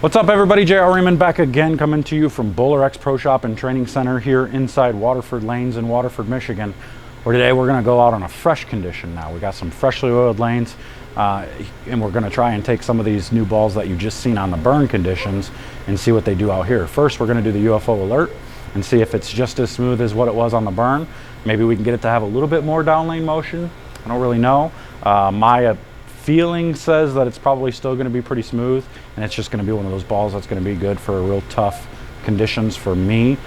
What's up everybody, JR Raymond back again, coming to you from BowlerX Pro Shop and Training Center here inside Waterford lanes in Waterford, Michigan, where today we're gonna go out on a fresh condition now. We got some freshly oiled lanes and we're gonna try and take some of these new balls that you've just seen on the burn conditions and see what they do out here. First, we're gonna do the UFO alert and see if it's just as smooth as what it was on the burn. Maybe we can get it to have a little bit more down lane motion. I don't really know. My feeling says that it's probably still going to be pretty smooth, and it's just going to be one of those balls that's going to be good for real tough conditions for me,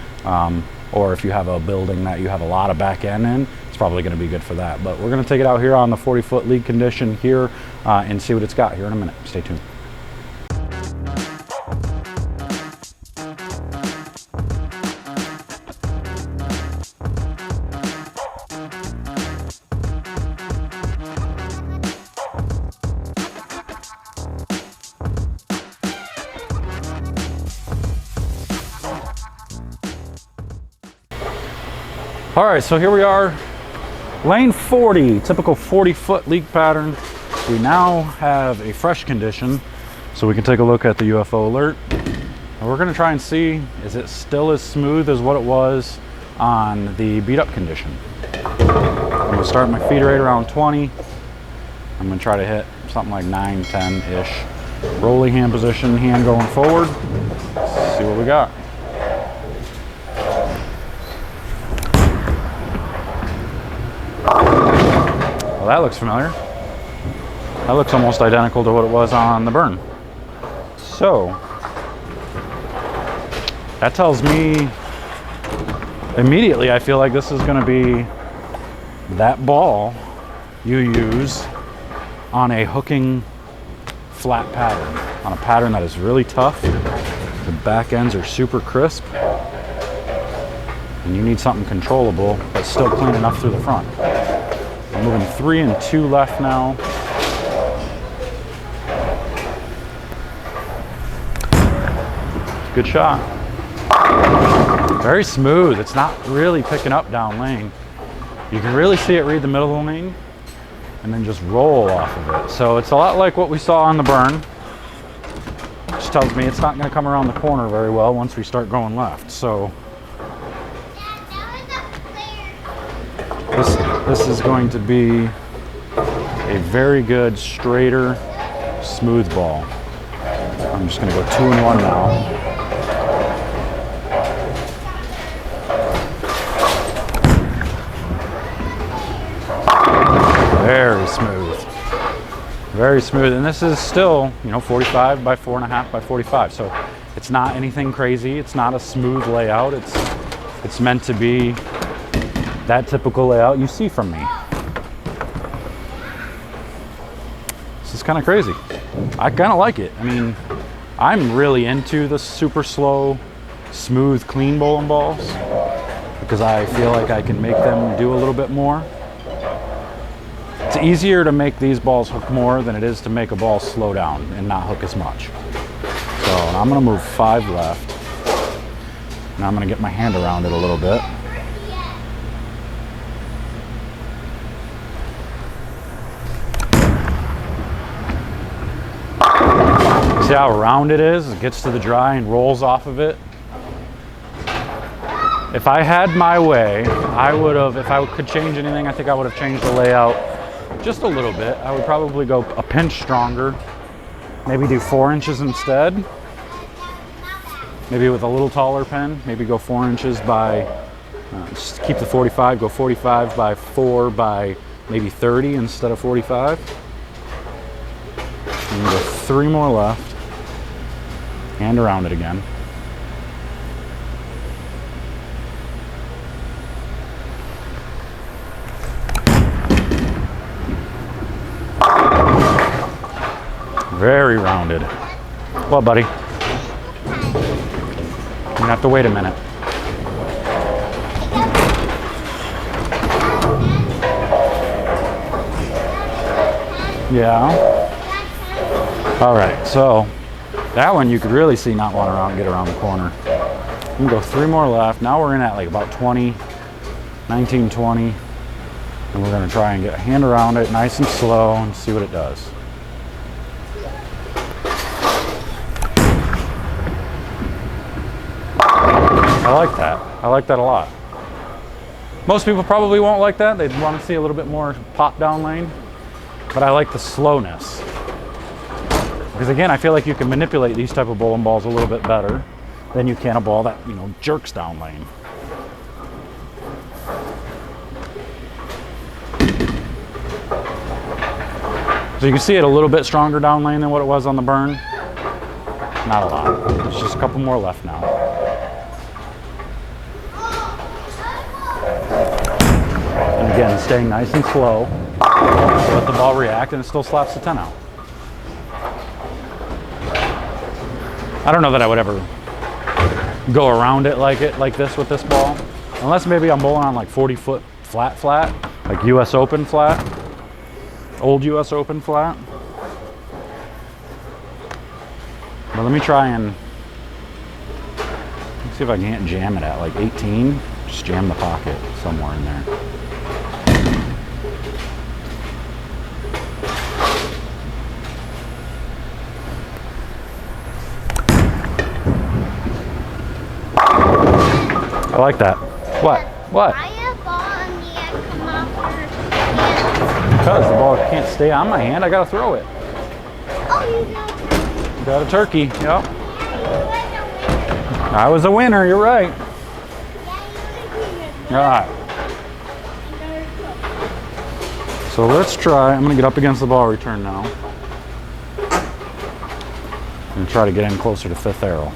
or if you have a building that you have a lot of back end in, it's probably going to be good for that. But we're going to take it out here on the 40-foot lead condition here and see what it's got here in a minute. Stay tuned. All right, so here we are, lane 40, typical 40-foot leak pattern. We now have a fresh condition, so we can take a look at the UFO alert. And we're gonna try and see, is it still as smooth as what it was on the beat up condition? I'm gonna start my feed rate around 20. I'm gonna try to hit something like 9, 10-ish. Rolling hand position, hand going forward. Let's see what we got. Well, that looks familiar. That looks almost identical to what it was on the burn. So, that tells me immediately I feel like this is going to be that ball you use on a hooking flat pattern, on a pattern that is really tough. The back ends are super crisp, and you need something controllable but still clean enough through the front. I'm moving 3 and 2 left now. Good shot. Very smooth. It's not really picking up down lane. You can really see it read the middle of the lane and then just roll off of it. So it's a lot like what we saw on the burn, which tells me it's not going to come around the corner very well once we start going left. So this is going to be a very good, straighter, smooth ball. I'm just going to go 2 and 1 now. Very smooth. Very smooth. And this is still, 45 by 4.5 by 45. So it's not anything crazy. It's not a smooth layout. It's meant to be that typical layout you see from me. This is kind of crazy. I kind of like it. I mean, I'm really into the super slow, smooth, clean bowling balls because I feel like I can make them do a little bit more. It's easier to make these balls hook more than it is to make a ball slow down and not hook as much. So I'm gonna move 5 left. Now I'm gonna get my hand around it a little bit. See how round it is? It gets to the dry and rolls off of it. If I had my way, I would have, if I could change anything, I think I would have changed the layout just a little bit. I would probably go a pinch stronger, maybe do 4 inches instead. Maybe with a little taller pen, maybe go 4 inches by, just keep the 45, go 45 by 4 by maybe 30 instead of 45. And go 3 more left. Hand around it again. Very rounded. Well, buddy, you're gonna have to wait a minute. Yeah. All right, so that one you could really see not want to get around the corner. I'm gonna go 3 more left. Now we're in at like about 20, 19, 20. And we're gonna try and get a hand around it nice and slow and see what it does. I like that. I like that a lot. Most people probably won't like that. They'd want to see a little bit more pop down lane. But I like the slowness. Because again, I feel like you can manipulate these type of bowling balls a little bit better than you can a ball that, you know, jerks down lane. So you can see it a little bit stronger down lane than what it was on the burn. Not a lot. There's just a couple more left now. And again, staying nice and slow. Let the ball react, and it still slaps the 10 out. I don't know that I would ever go around it like this with this ball. Unless maybe I'm bowling on like 40-foot flat, like US Open flat. Old US Open flat. But let me try and see if I can't jam it at like 18. Just jam the pocket somewhere in there. I like that. What? What? Because the ball can't stay on my hand, I gotta throw it. Oh, you got a turkey, yep. I was a winner, you're right. All right. So let's try, I'm gonna get up against the ball return now. And try to get in closer to fifth arrow.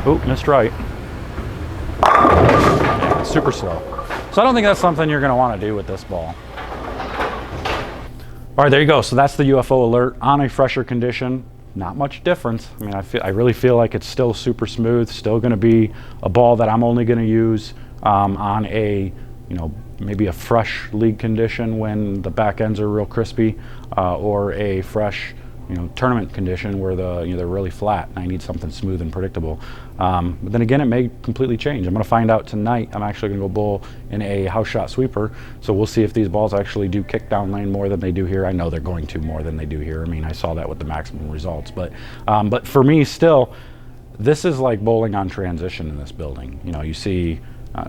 Oh, missed right. Yeah, super slow. So I don't think that's something you're gonna wanna do with this ball. All right, there you go. So that's the UFO alert on a fresher condition. Not much difference. I mean, I really feel like it's still super smooth, still gonna be a ball that I'm only gonna use on a, you know, maybe a fresh league condition when the back ends are real crispy, or a fresh, you know, tournament condition where they're really flat and I need something smooth and predictable. But then again, it may completely change. I'm going to find out tonight. I'm actually going to go bowl in a house shot sweeper, so we'll see if these balls actually do kick down lane more than they do here. I know they're going to more than they do here. I mean, I saw that with the maximum results, but for me still, this is like bowling on transition in this building. You know, you see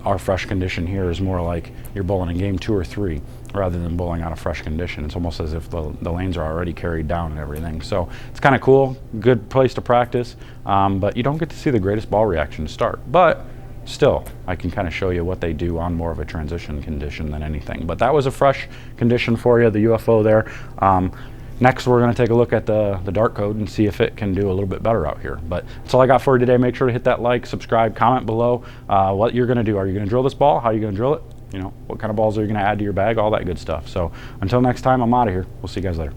our fresh condition here is more like you're bowling in game 2 or 3 rather than bowling on a fresh condition. It's almost as if the lanes are already carried down and everything. So it's kind of cool, good place to practice, but you don't get to see the greatest ball reaction to start. But still, I can kind of show you what they do on more of a transition condition than anything. But that was a fresh condition for you, the UFO there. Next, we're going to take a look at the dart code and see if it can do a little bit better out here. But that's all I got for you today. Make sure to hit that like, subscribe, comment below what you're going to do. Are you going to drill this ball? How are you going to drill it? You know, what kind of balls are you going to add to your bag? All that good stuff. So until next time, I'm out of here. We'll see you guys later.